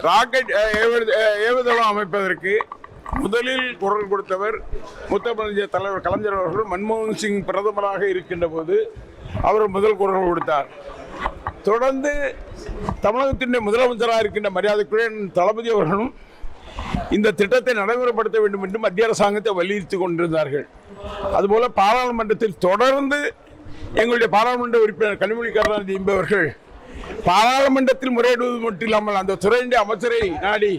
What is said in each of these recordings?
Rocket ஏவுதளம் அமைப்பதற்கு முதலில் குரல் கொடுத்தவர் முத்தமிழ் தலைவர் கலைஞர் அவர்கள். மன்மோகன் சிங் பிரதமராக இருக்கின்ற போது அவர் முதல் குரல் கொடுத்தார். தொடர்ந்து தமிழகத்தின் முதலமைச்சராக இருக்கின்ற மரியாதைக்குரிய தளபதி அவர்களும் இந்த திட்டத்தை நடைமுறைப்படுத்த வேண்டும் என்று மத்திய அரசாங்கத்தை வலியுறுத்தி கொண்டிருந்தார்கள். அதுபோல பாராளுமன்றத்தில் தொடர்ந்து எங்களுடைய பாராளுமன்ற உறுப்பினர் கனிமொழி கருணாநிதி என்பவர்கள் பாராளுமன்றத்தில் முறையிடுவது மட்டும் இல்லாமல் அந்த துறையின் அமைச்சரை நாடி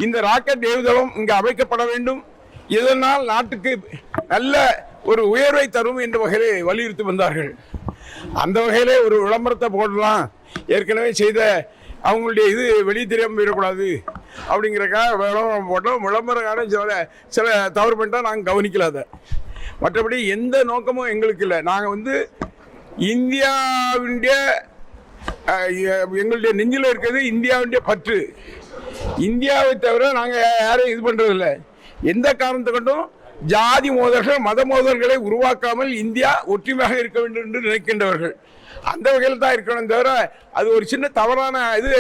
இந்த ராக்கெட் ஏவுதளம் இங்கு அமைக்கப்பட வேண்டும், இதனால் நாட்டுக்கு நல்ல ஒரு உயர்வை தரும் என்ற வகையிலே வலியுறுத்தி வந்தார்கள். அந்த வகையிலே ஒரு விளம்பரத்தை போடலாம், ஏற்கனவே செய்த அவங்களுடைய இது வெளியே தெரியாமல் போயிடக்கூடாது அப்படிங்கிறக்காக விளம்பரம் போட்டோம். விளம்பரக்காரன் சில தவறு பண்ணிட்டால் நாங்கள் கவனிக்கல. அதை மற்றபடி எந்த நோக்கமும் எங்களுக்கு இல்லை. நாங்கள் இந்தியாவுடைய எங்களுடைய நெஞ்சில் இருக்கிறது இந்தியாவுடைய பற்று. இந்தியாவை தவிர நாங்கள் யாரையும் இது பண்ணுறதில்ல. எந்த காரணத்தை கொண்டும் ஜாதி மோதல்கள் மத மோதல்களை உருவாக்காமல் இந்தியா ஒற்றுமையாக இருக்க வேண்டும் என்று நினைக்கின்றவர்கள். அந்த வகையில் தான் இருக்கணும் தவிர அது ஒரு சின்ன தவறான இது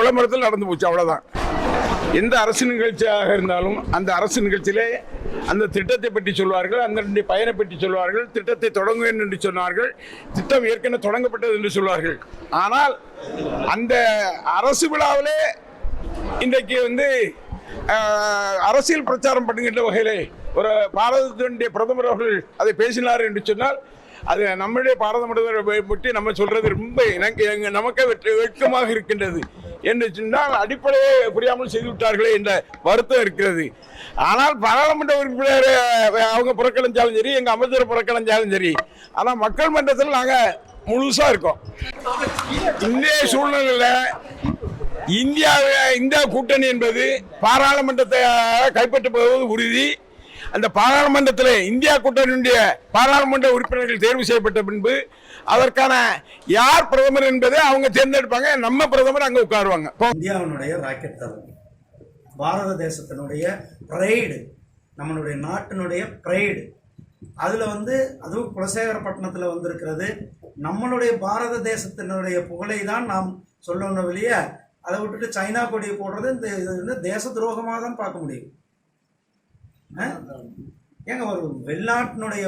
விளம்பரத்தில் நடந்து போச்சு, அவ்வளோதான். எந்த அரசு நிகழ்ச்சியாக இருந்தாலும் அந்த அரசு நிகழ்ச்சியிலே அந்த திட்டத்தை பற்றி சொல்வார்கள், அந்த பயனை பற்றி சொல்வார்கள், திட்டத்தை தொடங்குவேன் என்று சொன்னார்கள், திட்டம் ஏற்கனவே தொடங்கப்பட்டது என்று சொல்வார்கள். ஆனால் அந்த அரசு விழாவிலே இன்றைக்கு அரசியல் பிரச்சாரம் பண்ணுகின்ற வகையிலே ஒரு பாரதத்தினுடைய பிரதமர் அவர்கள் அதை பேசினார் என்று சொன்னால் அது நம்முடைய பாரத பிரதமரை பற்றி நம்ம சொல்றது ரொம்ப நமக்கே வெட்கமாக இருக்கின்றது என்று சொன்னால் அடிப்படையே புரியாமல் செய்துவிட்டார்களே என்ற வருத்தம் இருக்கிறது. ஆனால் பாராளுமன்ற உறுப்பினர் அவங்க புறக்கணிச்சாலும் சரி, எங்கள் அமைச்சர் புறக்கணிச்சாலும் சரி, ஆனால் மக்கள் மன்றத்தில் நாங்கள் முழுசாக இருக்கோம். இந்திய சூழ்நிலையில் இந்தியா கூட்டணி என்பது பாராளுமன்றத்தை கைப்பற்றுவது உறுதி. அந்த பாராளுமன்றத்தில் இந்தியா கூட்டணியுடைய பாராளுமன்ற உறுப்பினர்கள் தேர்வு செய்யப்பட்ட பின்பு அதற்கான யார் பிரதமர் என்பதை அவங்க தேர்ந்தெடுப்பாங்க. நம்ம பிரதமர் அங்கே உட்காருவாங்க. இந்தியாவினுடைய ராக்கெட் தளம், பாரத தேசத்தினுடைய பிரைடு, நம்மளுடைய நாட்டினுடைய பிரைடு. அதில் அதுவும் குலசேகரப்பட்டினத்தில் வந்திருக்கிறது. நம்மளுடைய பாரத தேசத்தினுடைய புகழை தான் நாம் சொல்லணும் வெளியே. அதை விட்டுட்டு சைனா கொடியை போடுறது இந்த தேச துரோகமாக தான் பார்க்க முடியும். ஏங்க ஒரு வெளிநாட்டினுடைய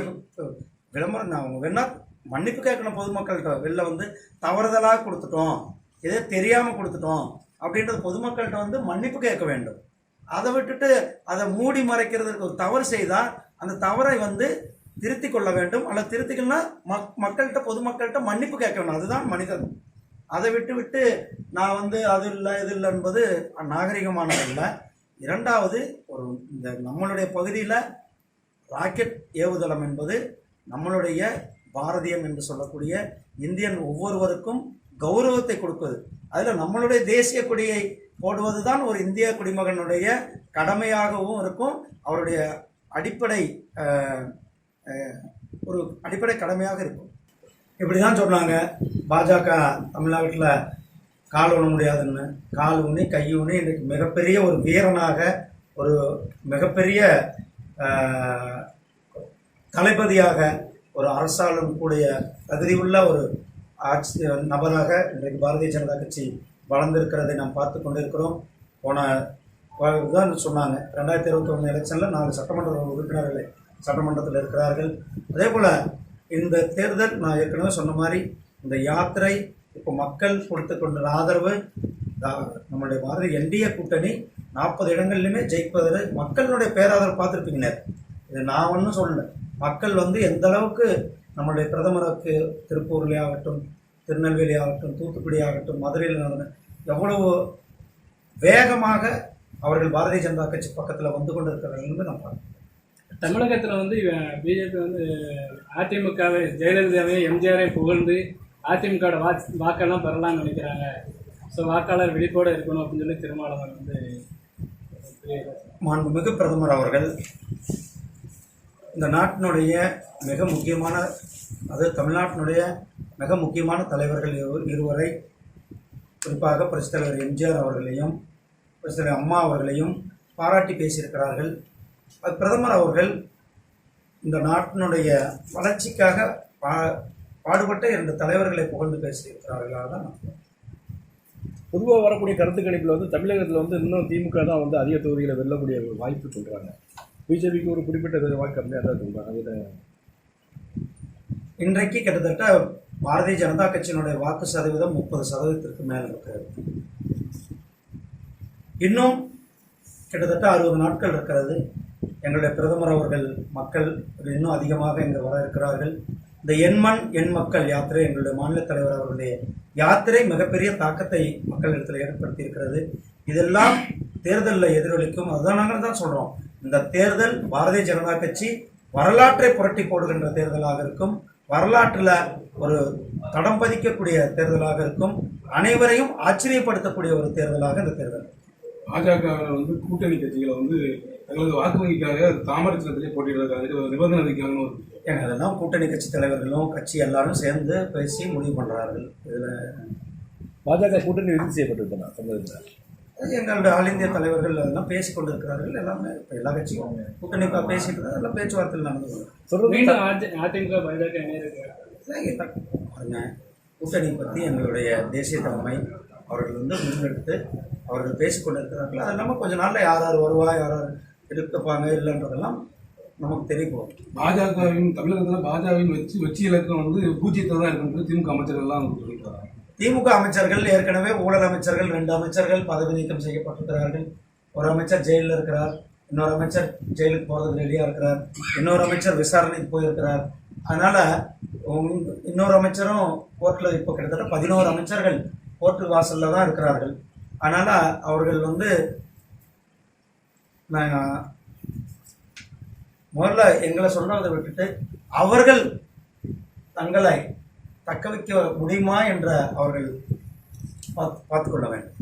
விளம்பரம் அவங்க வேணா மன்னிப்பு கேட்கணும் பொதுமக்கள்கிட்ட. வெளில தவறுதலாக கொடுத்துட்டோம், இதே தெரியாமல் கொடுத்துட்டோம் அப்படின்றது பொதுமக்கள்கிட்ட மன்னிப்பு கேட்க வேண்டும். அதை விட்டுட்டு அதை மூடி மறைக்கிறதுக்கு ஒரு தவறு செய்தால் அந்த தவறை திருத்தி கொள்ள வேண்டும். அல்லது திருத்திக்கணும்னா மக்கள்கிட்ட பொதுமக்கள்கிட்ட மன்னிப்பு கேட்க வேண்டும். அதுதான் மனிதன். அதை விட்டு நான் அது இல்லை இது இல்லை என்பது நாகரிகமானது இல்லை. இரண்டாவது, இந்த நம்மளுடைய பகுதியில் ராக்கெட் ஏவுதளம் என்பது நம்மளுடைய பாரதியம் என்று சொல்லக்கூடிய இந்தியன் ஒவ்வொருவருக்கும் கௌரவத்தை கொடுப்பது. அதில் நம்மளுடைய தேசிய கொடியை போடுவது தான் ஒரு இந்திய குடிமகனுடைய கடமையாகவும் இருக்கும். அவருடைய அடிப்படை கடமையாக இருக்கும். இப்படி தான் சொன்னாங்க பாஜக தமிழ்நாட்டில் கால் ஊன முடியாதுன்னு. கால் ஊனி கை ஊனி இன்றைக்கு மிகப்பெரிய ஒரு வீரனாக, ஒரு மிகப்பெரிய தளபதியாக, ஒரு அரசாலும் கூடிய தகுதியுள்ள ஒரு நபராக இன்றைக்கு பாரதிய ஜனதா கட்சி வளர்ந்திருக்கிறதை நாம் பார்த்து கொண்டிருக்கிறோம். தான் சொன்னாங்க 2021 எலெக்ஷனில் 4 சட்டமன்ற உறுப்பினர்கள் சட்டமன்றத்தில் இருக்கிறார்கள். அதே போல் இந்த தேர்தல் நான் ஏற்கனவே சொன்ன மாதிரி இந்த யாத்திரை இப்போ மக்கள் கொடுத்து கொண்ட ஆதரவு, நம்மளுடைய பாரதிய என்டிஏ கூட்டணி 40 இடங்கள்லையுமே ஜெயிப்பதில் மக்களுடைய பேராதரவு பார்த்துருப்பீங்க. இது நான் ஒன்றும் சொல்லலை. மக்கள் எந்த அளவுக்கு நம்மளுடைய பிரதமருக்கு திருப்பூர்லே ஆகட்டும், திருநெல்வேலி ஆகட்டும், தூத்துக்குடி ஆகட்டும், மதுரையில் எவ்வளவு வேகமாக அவர்கள் பாரதிய ஜனதா கட்சி பக்கத்தில் கொண்டு இருக்கிறார்கள் நான் பார்க்கிறேன். தமிழகத்தில் பிஜேபி அதிமுகவை, ஜெயலலிதாவை, எம்ஜிஆரை புகழ்ந்து அதிமுக வாக்கெல்லாம் பெறலாம்னு நினைக்கிறாங்க. ஸோ வாக்காளர் விழிப்போடு இருக்கணும் அப்படின்னு சொல்லி திருமாவளவன் மாண்புமிகு பிரதமர் அவர்கள் இந்த நாட்டினுடைய மிக முக்கியமான, தமிழ்நாட்டினுடைய மிக முக்கியமான தலைவர்கள் இருவரை, குறிப்பாக புரட்சித் தலைவர் எம்ஜிஆர் அவர்களையும் புரட்சித் தலைவர் அம்மா அவர்களையும் பாராட்டி பேசியிருக்கிறார்கள். பிரதமர் அவர்கள் இந்த நாட்டினுடைய வளர்ச்சிக்காக பாடுபட்ட 2 தலைவர்களை புகழ்ந்து பேசியிருக்கிறார்களாக தான் பொதுவாக வரக்கூடிய கருத்து கணிப்பில் வந்து தமிழகத்தில் வந்து இன்னும் திமுக தான் வந்து அதிக தொகுதிகளை வெல்லக்கூடிய ஒரு வாய்ப்பு சொல்கிறாங்க. பிஜேபிக்கு ஒரு குறிப்பிட்ட வாய்ப்பு கம்மியாக தான் சொல்கிறாங்க. அதில் இன்றைக்கு கிட்டத்தட்ட பாரதிய ஜனதா கட்சியினுடைய வாக்கு சதவீதம் 30% மேல் இருக்கிறது. இன்னும் கிட்டத்தட்ட 60 நாட்கள் இருக்கிறது. எங்களுடைய பிரதமர் அவர்கள் மக்கள் இன்னும் அதிகமாக இங்கு வர இருக்கிறார்கள். இந்த எண்மண் எண் மக்கள் யாத்திரை, எங்களுடைய மாநில தலைவர் அவர்களுடைய யாத்திரை மிகப்பெரிய தாக்கத்தை மக்களிடத்தில் ஏற்படுத்தி இருக்கிறது. இதெல்லாம் தேர்தலில் எதிரொலிக்கும். அதுதான் நாங்கள் தான் சொல்கிறோம், இந்த தேர்தல் பாரதிய ஜனதா கட்சி வரலாற்றை புரட்டி போடுகின்ற தேர்தலாக இருக்கும், வரலாற்றில் ஒரு தடம் பதிக்கக்கூடிய தேர்தலாக இருக்கும், அனைவரையும் ஆச்சரியப்படுத்தக்கூடிய ஒரு தேர்தலாக இந்த தேர்தல். பாஜக வந்து கூட்டணி கட்சிகளை வந்து தங்களது வாக்கு வங்கிக்காக தாமரை சின்னத்திலே போட்டிடுறதுக்காக நிபந்தனை விதிக்காங்கன்னு ஒரு ஏன்னா அதெல்லாம் கூட்டணி கட்சி தலைவர்களும் கட்சி எல்லாரும் சேர்ந்து பேசி முடிவு பண்ணுறார்கள். இதில் பாஜக கூட்டணி இறுதி செய்யப்பட்டிருக்கா தமிழகத்தில்? எங்களுடைய ஆல் இந்திய தலைவர்கள் அதெல்லாம் பேசி கொண்டு இருக்கிறார்கள். எல்லாமே இப்போ எல்லா கட்சியும் கூட்டணி பேசிட்டு தான் எல்லாம் பேச்சுவார்த்தையில் நடந்து மீண்டும் அதிமுக பாஜக இணையிருக்கு. கூட்டணி பற்றி எங்களுடைய தேசிய தலைமை அவர்கள் வந்து முன்னெடுத்து அவர்கள் பேசிக்கொண்டிருக்கிறார்கள். அது இல்லாமல் கொஞ்ச நாளில் யார் யார் வருவா, யார் யார் எடுத்துப்பாங்க இல்லைன்றதெல்லாம் நமக்கு தெரியும். பாஜகவின் தமிழகத்தில் பாஜகவின் வெற்றி இலக்கம் வந்து பூஜ்ஜியத்தை தான் இருக்கு திமுக அமைச்சர்கள்லாம் சொல்லியிருக்காங்க. திமுக அமைச்சர்கள் ஏற்கனவே ஊழல் அமைச்சர்கள் 2 அமைச்சர்கள் பதவி நீக்கம் செய்யப்பட்டிருக்கிறார்கள். ஒரு அமைச்சர் ஜெயிலில் இருக்கிறார், இன்னொரு அமைச்சர் ஜெயிலுக்கு போகிறதுக்கு ரெடியாக இருக்கிறார், இன்னொரு அமைச்சர் விசாரணைக்கு போயிருக்கிறார். அதனால் இன்னொரு அமைச்சரும் கோர்ட்டில் இப்போ கிட்டத்தட்ட 11 அமைச்சர்கள் கோர்ட்டு வாசலில் தான் இருக்கிறார்கள். அதனால் அவர்கள் வந்து முதல்ல எங்களை சொல்கிறத விட்டுட்டு அவர்கள் தங்களை தக்க வைக்க முடியுமா என்ற அவர்கள் பார்த்துக்கொள்ள வேண்டும்.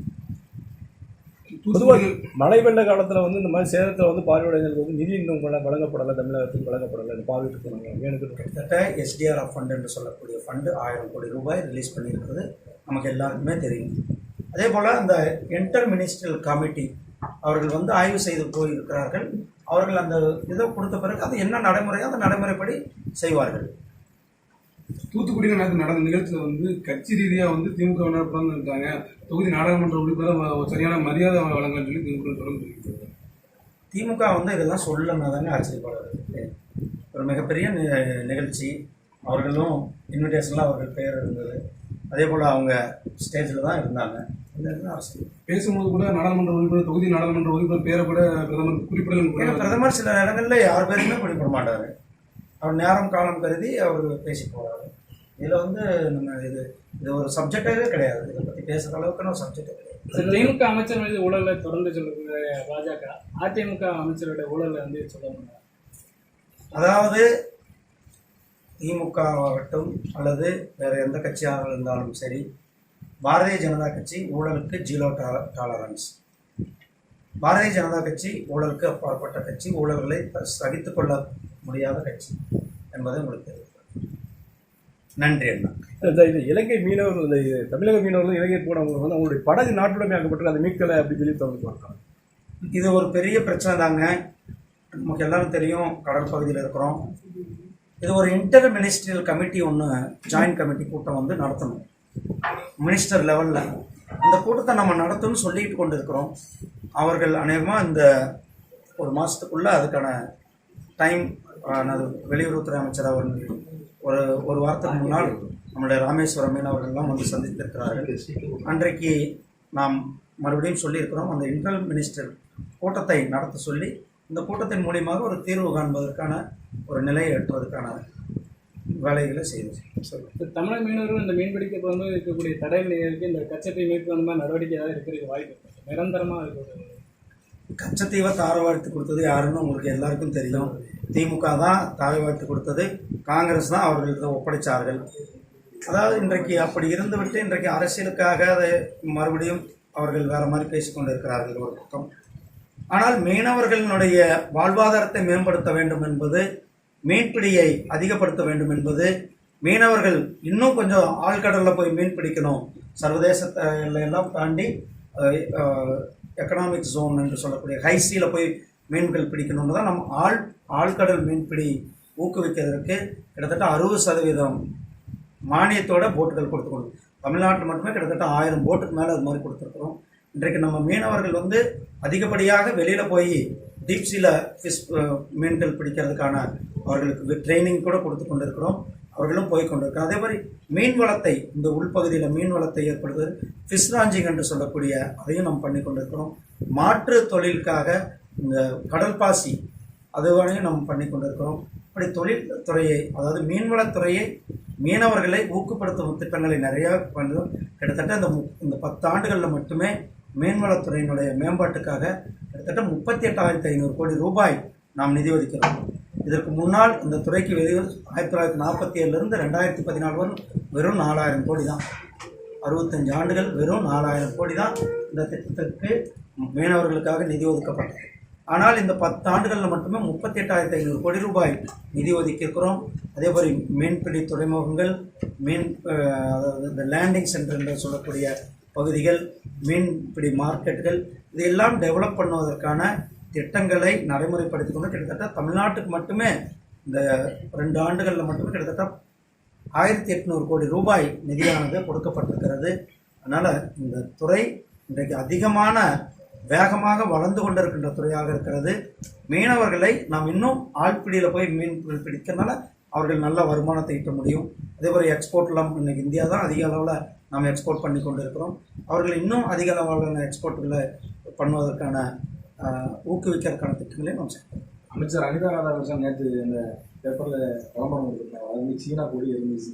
பொதுவாக மழை வெள்ள காலத்தில் வந்து இந்த மாதிரி சேதத்தில் வந்து பார்வையாளர்களுக்கு வந்து நிதி இன்னும் வழங்கப்படலை, தமிழகத்துக்கு வழங்கப்படலை. பார்வையிட்டு போனாங்க வேணுக்கு கிட்டத்தட்ட SDRF ஃபண்ட் என்று சொல்லக்கூடிய ஃபண்டு 1000 கோடி ரூபாய் ரிலீஸ் பண்ணியிருக்கிறது நமக்கு எல்லாருக்குமே தெரியும். அதே போல் அந்த இன்டர் மினிஸ்ட்ரியல் கமிட்டி அவர்கள் வந்து ஆய்வு செய்து போயிருக்கிறார்கள். அவர்கள் அந்த இதை கொடுத்த பிறகு அது என்ன நடைமுறையோ அந்த நடைமுறைப்படி செய்வார்கள். தூத்துக்குடியில் நேற்று நடந்த நிகழ்ச்சியில் வந்து கட்சி ரீதியாக வந்து திமுக இருக்காங்க, தொகுதி நாடாளுமன்ற உறுப்பினர் சரியான மரியாதை வழங்கன்னு சொல்லி திமுக தொடர்ந்து திமுக வந்து இதெல்லாம் சொல்லணும்னா தாங்க ஆச்சரியப்படுறது. ஒரு மிகப்பெரிய நிகழ்ச்சி, அவர்களும் இன்விடேஷன்லாம் அவர்கள் பெயர் இருந்தது. அதே போல் அவங்க ஸ்டேஜில் தான் இருந்தாங்க. பேசும்போது கூட நாடாளுமன்ற உறுப்பினர் தொகுதி நாடாளுமன்ற உறுப்பினர் பேரை கூட பிரதமர் குறிப்பிடல. பிரதமர் சில இடங்களில் யார் பேருமே குறிப்பிட மாட்டார். அவர் நேரம் காலம் கருதி அவர் பேசி போகிறாரு. இதில் வந்து நம்ம இது ஒரு சப்ஜெக்டாகவே கிடையாது. இதை பற்றி பேசுகிற அளவுக்கு ஒரு சப்ஜெக்டே கிடையாது. திமுக அமைச்சர் மீது ஊழலை தொடர்ந்து சொல்லுகிற பாஜக அதிமுக அமைச்சருடைய ஊழலை வந்து சொல்ல முடியாது. அதாவது திமுக ஆகட்டும் அல்லது வேறு எந்த கட்சியாக இருந்தாலும் சரி, பாரதிய ஜனதா கட்சி ஊழலுக்கு 0 டாலரன்ஸ். பாரதிய ஜனதா கட்சி ஊழலுக்கு அப்பாற்பட்ட கட்சி, ஊழல்களை சகித்து கொள்ள முடியாத கட்சி என்பதை உங்களுக்கு தெரிவிக்கிறேன். நன்றி அண்ணா. இது இலங்கை மீனவர்கள், இந்த தமிழக மீனவர்கள் இலங்கை போனவங்க வந்து அவங்களுடைய படகு நாட்டுடைமையாக்கப்பட்டு அதை மீட்கலை அப்படின்னு சொல்லி தவிர்த்து இது ஒரு பெரிய பிரச்சனை தாங்க. நமக்கு எல்லாரும் தெரியும், கடல் பகுதியில் இருக்கிறோம். இது ஒரு இன்டர் மினிஸ்ட்ரியல் கமிட்டி ஒன்று, ஜாயின்ட் கமிட்டி கூட்டம் வந்து நடத்தணும் மினிஸ்டர் லெவலில். அந்த கூட்டத்தை நம்ம நடத்தணும்னு சொல்லிட்டு கொண்டு இருக்கிறோம். அவர்கள் அநேகமாக இந்த ஒரு மாதத்துக்குள்ளே அதுக்கான டைம், வெளியுறவுத்துறை அமைச்சர் அவர்கள் ஒரு வாரத்துக்கு முன்னால் நம்முடைய ராமேஸ்வரம் மீனவர்கள்லாம் வந்து சந்தித்திருக்கிறார்கள். அன்றைக்கு நாம் மறுபடியும் சொல்லியிருக்கிறோம், அந்த இன்டர் மினிஸ்டர் கூட்டத்தை நடத்த சொல்லி இந்த கூட்டத்தின் மூலியமாக ஒரு தீர்வு காண்பதற்கான ஒரு நிலையை எட்டுவதற்கான வேலைகளை செய்து தமிழக மீனவர்கள் இந்த மீன்பிடிக்க போகும்போது இருக்கக்கூடிய தடைகளுக்கு இந்த கச்சத்தீவை மீட்பு அந்த மாதிரி நடவடிக்கை ஏதாவது இருக்கிறதுக்கு வாய்ப்பு நிரந்தரமாக இருக்குது. கச்சத்தீவை தாரவாழ்த்து கொடுத்தது யாருன்னு உங்களுக்கு எல்லாருக்கும் தெரியும். திமுக தான் தாரவாழ்த்து கொடுத்தது, காங்கிரஸ் தான் அவர்களிடம் ஒப்படைச்சார்கள். அதாவது இன்றைக்கு அப்படி இருந்துவிட்டு இன்றைக்கு அரசியலுக்காக அதை மறுபடியும் அவர்கள் வேறு மாதிரி பேசிக்கொண்டு இருக்கிறார்கள் ஒரு பக்கம். ஆனால் மீனவர்களினுடைய வாழ்வாதாரத்தை மேம்படுத்த வேண்டும் என்பது, மீன்பிடியை அதிகப்படுத்த வேண்டும் என்பது, மீனவர்கள் இன்னும் கொஞ்சம் ஆழ்கடலில் போய் மீன் பிடிக்கணும், சர்வதேச எல்லாம் தாண்டி எக்கனாமிக் ஜோன் என்று சொல்லக்கூடிய ஹைசியில் போய் மீன்கள் பிடிக்கணும்னு தான் நம்ம ஆழ்கடல் மீன்பிடி ஊக்குவிக்கிறதுக்கு கிட்டத்தட்ட 60% மானியத்தோட போட்டுகள் கொடுத்துக்கணும். தமிழ்நாட்டில் மட்டுமே கிட்டத்தட்ட 1000 போட்டுக்கு மேலே அது மாதிரி கொடுத்துருக்குறோம். இன்றைக்கு நம்ம மீனவர்கள் வந்து அதிகப்படியாக வெளியில் போய் டீப்சியில் ஃபிஷ் மீன்கள் பிடிக்கிறதுக்கான அவர்களுக்கு ட்ரைனிங் கூட கொடுத்து கொண்டு இருக்கிறோம். அவர்களும் போய் கொண்டிருக்கிறோம். அதே மாதிரி மீன் வளத்தை, இந்த உள்பகுதியில் மீன் வளத்தை ஏற்படுத்துவது ஃபிஷ் ராஞ்சிங் என்று சொல்லக்கூடிய அதையும் நம்ம பண்ணி கொண்டிருக்கிறோம். மாற்று தொழிலுக்காக இந்த கடல் பாசி அதுவரையும் நம்ம பண்ணி கொண்டிருக்கிறோம். இப்படி தொழில் துறையை, அதாவது மீன்வளத்துறையை, மீனவர்களை ஊக்கப்படுத்தும் திட்டங்களை நிறையா பண்ணுறோம். கிட்டத்தட்ட இந்த 10 ஆண்டுகளில் மட்டுமே மீன்வளத்துறையினுடைய மேம்பாட்டுக்காக கிட்டத்தட்ட 38,500 கோடி ரூபாய் நாம் நிதி ஒதுக்கிறோம். இதற்கு முன்னால் இந்த துறைக்கு 1947 2014 வரை வெறும் 4000 கோடி தான். 65 ஆண்டுகள் வெறும் 4000 கோடி தான் இந்த திட்டத்திற்கு மீனவர்களுக்காக நிதி ஒதுக்கப்பட்டது. ஆனால் இந்த 10 ஆண்டுகளில் மட்டுமே 38,500 கோடி ரூபாய் நிதி ஒதுக்கியிருக்கிறோம். அதே மாதிரி மீன்பிடி துறைமுகங்கள், அதாவது இந்த லேண்டிங் சென்டர் என்று சொல்லக்கூடிய பகுதிகள், மீன்பிடி மார்க்கெட்டுகள், இதையெல்லாம் டெவலப் பண்ணுவதற்கான திட்டங்களை நடைமுறைப்படுத்தி கொண்டு கிட்டத்தட்ட தமிழ்நாட்டுக்கு மட்டுமே இந்த 2 ஆண்டுகளில் மட்டுமே கிட்டத்தட்ட 1800 கோடி ரூபாய் நிதியானது கொடுக்கப்பட்டிருக்கிறது. அதனால் இந்த துறை இன்றைக்கு அதிகமான வேகமாக வளர்ந்து கொண்டிருக்கின்ற துறையாக இருக்கிறது. மீனவர்களை நாம் இன்னும் ஆழ்பிடியில் போய் மீன் பிடிக்கிறதுனால அவர்கள் நல்ல வருமானத்தை ஈட்ட முடியும். அதே மாதிரி எக்ஸ்போர்ட்லாம் இன்றைக்கி இந்தியா தான் அதிக அளவில் நாம் எக்ஸ்போர்ட் பண்ணி கொண்டு இருக்கிறோம். அவர்கள் இன்னும் அதிக அளவிலான எக்ஸ்போர்ட்டுகளை பண்ணுவதற்கான ஊக்குவிக்கிறதுக்கான திட்டங்களை நாம் செய்யணும். அமைச்சர் அனிதா ராதாகிருஷ்ணன் நேற்று இந்த பேப்பரில் விளம்பரம் கொடுத்துருக்காங்க. அது சீனா கொடி இருந்துச்சு.